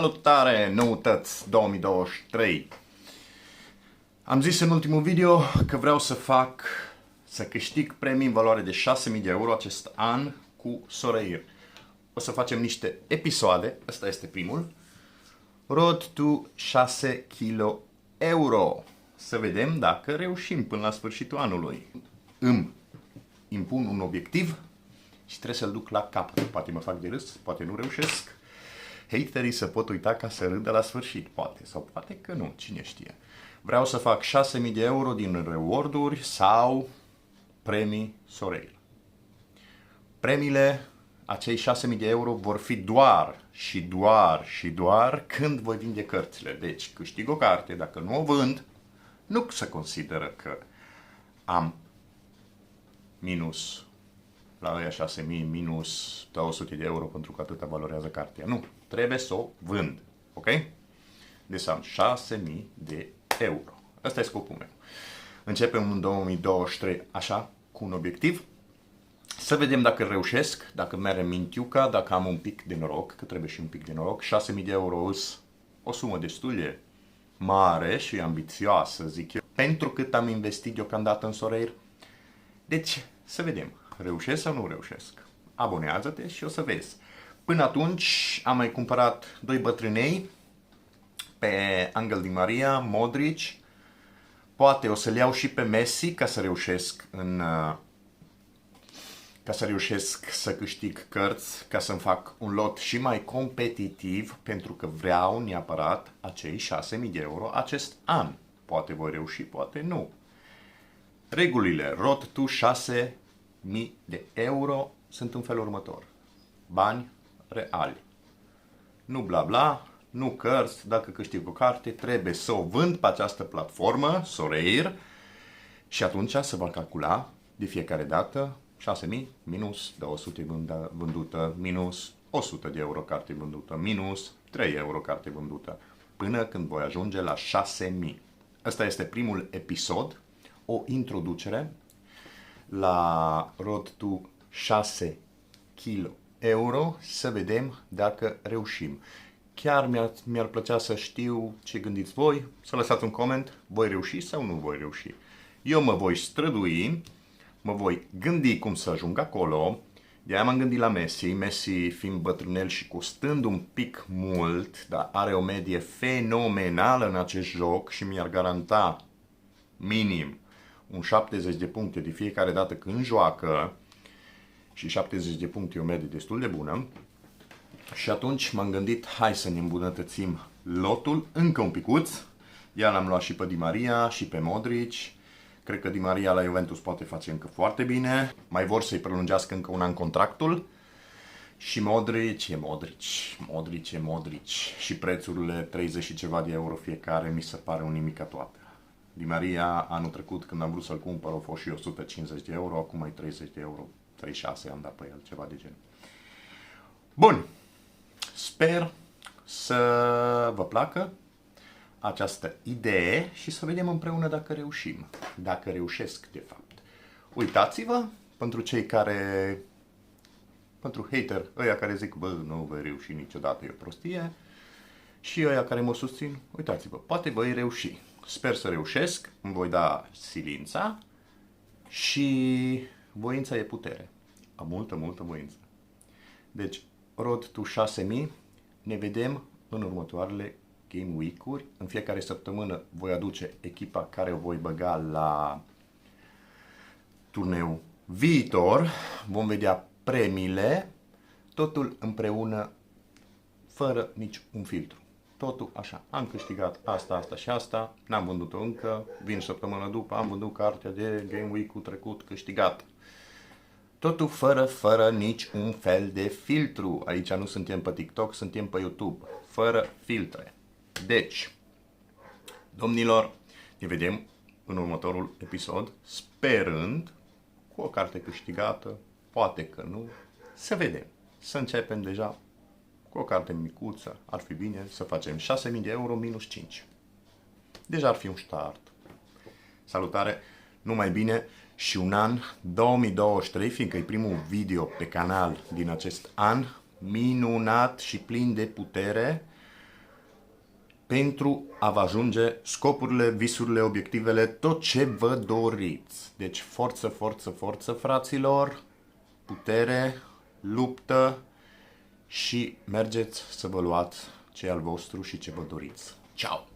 Salutare, noutăți 2023! Am zis în ultimul video că vreau să câștig premii în valoare de 6.000 de euro acest an cu Soreir. O să facem niște episoade, ăsta este primul. Road to 6 kg euro. Să vedem dacă reușim până la sfârșitul anului. Îmi impun un obiectiv și trebuie să-l duc la capăt. Poate mă fac de râs, poate nu reușesc. Haterii se pot uita ca să râdă la sfârșit, poate, sau poate că nu, cine știe. Vreau să fac 6.000 de euro din reward-uri sau premii Soreir. Premiile, acei 6.000 de euro, vor fi doar când voi vinde cărțile. Deci câștig o carte, dacă nu o vând, nu se consideră că am minus la ăia 6.000 minus 200 de euro pentru că atâta valorează cartea. Nu, trebuie să o vând. Ok? Deci am 6.000 de euro. Asta e scopul meu. Începem în 2023 așa, cu un obiectiv. Să vedem dacă reușesc, dacă merge mintiuca, dacă am un pic de noroc, că trebuie și un pic de noroc. 6.000 de euro o sumă destul de mare și ambițioasă, zic eu, pentru cât am investit deocamdată în Soreir. Deci, să vedem. Reușesc sau nu reușesc? Abonează-te și o să vezi. Până atunci am mai cumpărat 2 bătrânei pe Angel Di Maria, Modric. Poate o să-l iau și pe Messi ca să reușesc să câștig cărți, ca să-mi fac un lot și mai competitiv, pentru că vreau neapărat acei 6.000 de euro acest an. Poate voi reuși, poate nu. Regulile Road to 6.000 de euro sunt în felul următor. Bani reali. Nu bla bla, nu cărți. Dacă câștig o carte, trebuie să o vând pe această platformă, Soreir, și atunci se va calcula de fiecare dată 6.000 minus 200 vândută, minus 100 de euro carte vândută, minus 3 euro carte vândută, până când voi ajunge la 6.000. Ăsta este primul episod, o introducere la Road to 6 kg euro, să vedem dacă reușim. Chiar mi-ar plăcea să știu ce gândiți voi, să lăsați un coment, voi reuși sau nu voi reuși. Eu mă voi strădui, mă voi gândi cum să ajung acolo, de-aia m-am gândit la Messi fiind bătrânel și costând un pic mult, dar are o medie fenomenală în acest joc și mi-ar garanta minim un 70 de puncte de fiecare dată când joacă, și 70 de puncte e o medie destul de bună. Și atunci m-am gândit, hai să ne îmbunătățim lotul încă un picuț. Iar l-am luat și pe Di Maria și pe Modric. Cred că Di Maria la Juventus poate face încă foarte bine. Mai vor să-i prelungească încă un an contractul. Și Modric. Și prețurile 30 și ceva de euro fiecare mi se pare un nimic toată. Di Maria, anul trecut, când am vrut să-l cumpăr, au fost și 150 de euro, acum e 30 de euro, 36 am dat pe el, ceva de gen. Bun, sper să vă placă această idee și să vedem împreună dacă reușim, dacă reușesc de fapt. Uitați-vă, pentru hater, ăia care zic, bă, nu voi reuși niciodată, e o prostie, și ăia care mă susțin, uitați-vă, poate voi reuși. Sper să reușesc, îmi voi da silința și voința e putere. Am multă voință. Deci, Road to 6.000, ne vedem în următoarele Game Week-uri. În fiecare săptămână voi aduce echipa care o voi băga la turneu viitor. Vom vedea premiile, totul împreună, fără nici un filtru. Totul așa, am câștigat asta și asta, n-am vândut-o încă, vin săptămâna după, am vândut cartea de Game Week-ul trecut, câștigat. Totul fără nici un fel de filtru. Aici nu suntem pe TikTok, suntem pe YouTube, fără filtre. Deci, domnilor, ne vedem în următorul episod, sperând cu o carte câștigată, poate că nu, să vedem, să începem deja cu o carte micuță, ar fi bine să facem 6.000 de euro minus 5. Deja ar fi un start. Salutare, numai bine și un an 2023, fiindcă e primul video pe canal din acest an, minunat și plin de putere. pentru a vă ajunge scopurile, visurile, obiectivele, tot ce vă doriți. Deci forță, forță, forță, fraților, putere, luptă și mergeți să vă luați ce e al vostru și ce vă doriți. Ciao!